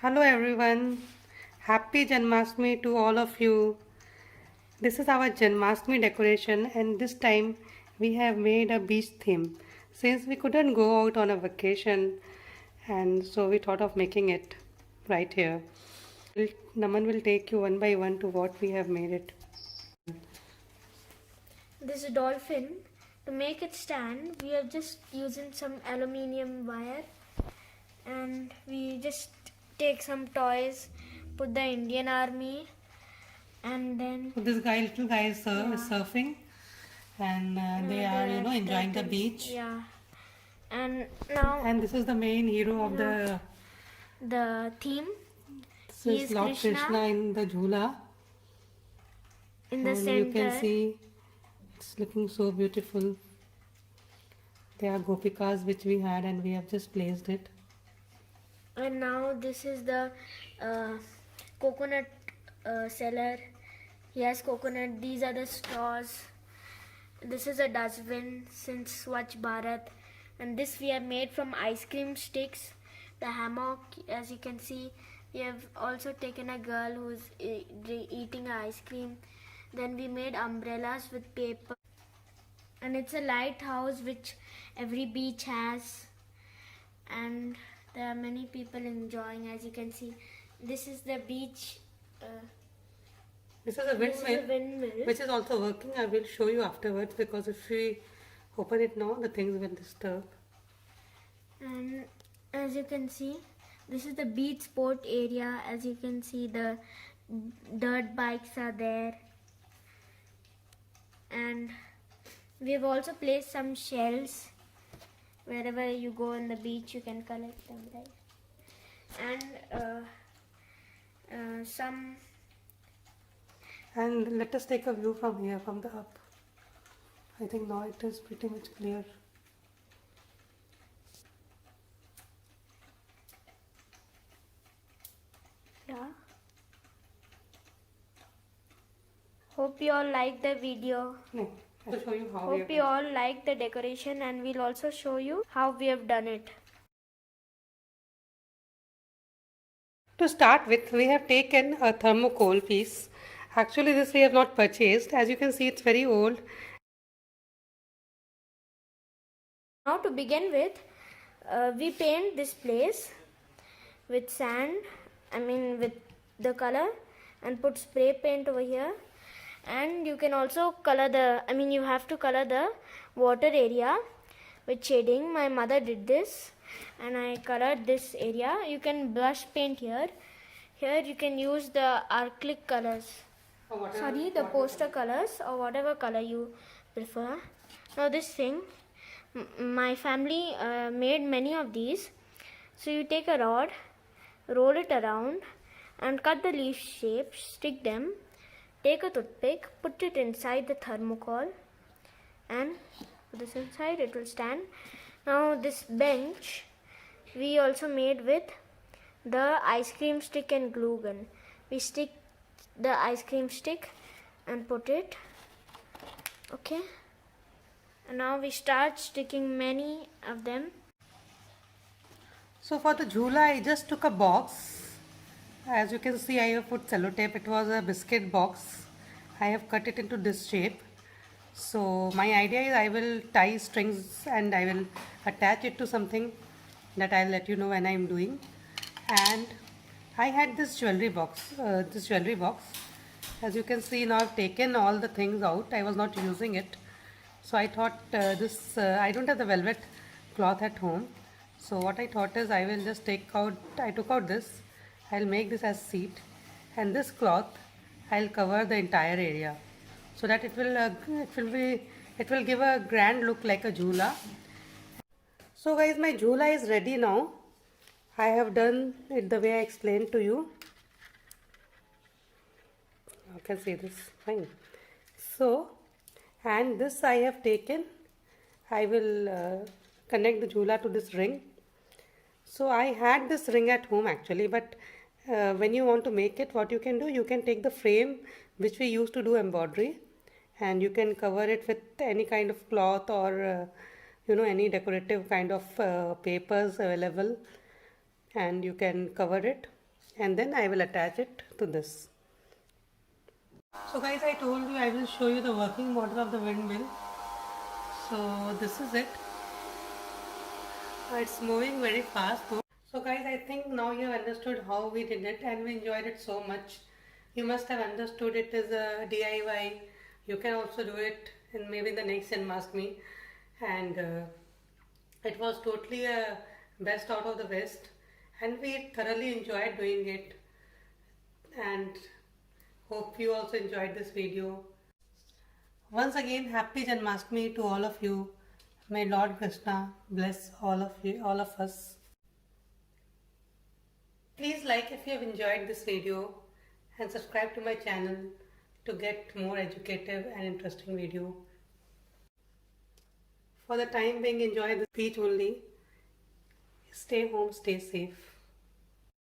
Hello everyone. Happy Janmashtami to all of you. This is our Janmashtami decoration and this time we have made a beach theme. Since we couldn't go out on a vacation and so we thought of making it right here. Naman will take you one by one to what we have made it. This dolphin, to make it stand, we are just using some aluminium wire, and we just take some toys, put the Indian Army, and then So this little guy is surfing and they are enjoying the beach. Yeah, and now And this is the main hero of the theme. this He is is Lord Krishna in the Jhula. in the And center. you can see it's looking so beautiful. They are gopikas which we had and we have just placed it. And now this is the coconut seller. He has coconut. These are the straws. This is a dustbin since Swachh Bharat. And this we have made from ice cream sticks. The hammock, as you can see, we have also taken a girl who's eating ice cream. Then we made umbrellas with paper. And it's a lighthouse which every beach has. And there are many people enjoying, as you can see. This is the beach. This is a windmill, which is also working. I will show you afterwards because if we open it now, the things will disturb. And as you can see, this is the beach sport area. As you can see, the dirt bikes are there. And we have also placed some shells. Wherever you go on the beach, you can collect them, right? And some. And let us take a view from here, from the up. I think now it is pretty much clear. Yeah. Hope you all like the video. No, I'll show you how. Hope you all like the decoration, and we'll also show you how we have done it. To start with, we have taken a thermocol piece. Actually, this we have not purchased. As you can see, it's very old. Now to begin with, we paint this place with sand, with the color, and put spray paint over here. And you can also color you have to color the water area with shading. My mother did this and I colored this area. You can brush paint here. Here you can use the acrylic colors. The poster colors or whatever color you prefer. Now this thing, my family made many of these. So you take a rod, roll it around and cut the leaf shapes, stick them. Take a toothpick, put it inside the thermocol and put this inside, it will stand. Now this bench we also made with the ice cream stick and glue gun. We stick the ice cream stick and put it. Okay. And now we start sticking many of them. So for the jhula, I just took a box. As you can see, I have put sellotape. It was a biscuit box. I have cut it into this shape. So my idea is I will tie strings and I will attach it to something that I'll let you know when I'm doing. And I had this jewelry box. As you can see, now I've taken all the things out. I was not using it. So I thought I don't have the velvet cloth at home. So what I thought is I will just I took out this. I'll make this as seat and this cloth I'll cover the entire area so that it will give a grand look like a jhula. So guys, my jhula is ready now. I have done it the way I explained to you. You can see this fine. So, and this I have taken. I will connect the jhula to this ring. So I had this ring at home actually, but when you want to make it, what you can do, you can take the frame which we used to do embroidery and you can cover it with any kind of cloth or any decorative kind of papers available and you can cover it. and then I will attach it to this. So guys, I told you I will show you the working model of the windmill. So this is it. It's moving very fast though. So guys, I think now you have understood how we did it and we enjoyed it so much. You must have understood it as a DIY. You can also do it in maybe the next Janmashtami. And it was totally a best out of the best. And we thoroughly enjoyed doing it. And hope you also enjoyed this video. Once again, happy Janmashtami to all of you. May Lord Krishna bless all of you, all of us. Please like if you have enjoyed this video and subscribe to my channel to get more educative and interesting video. For the time being, enjoy the speech only. Stay home, stay safe.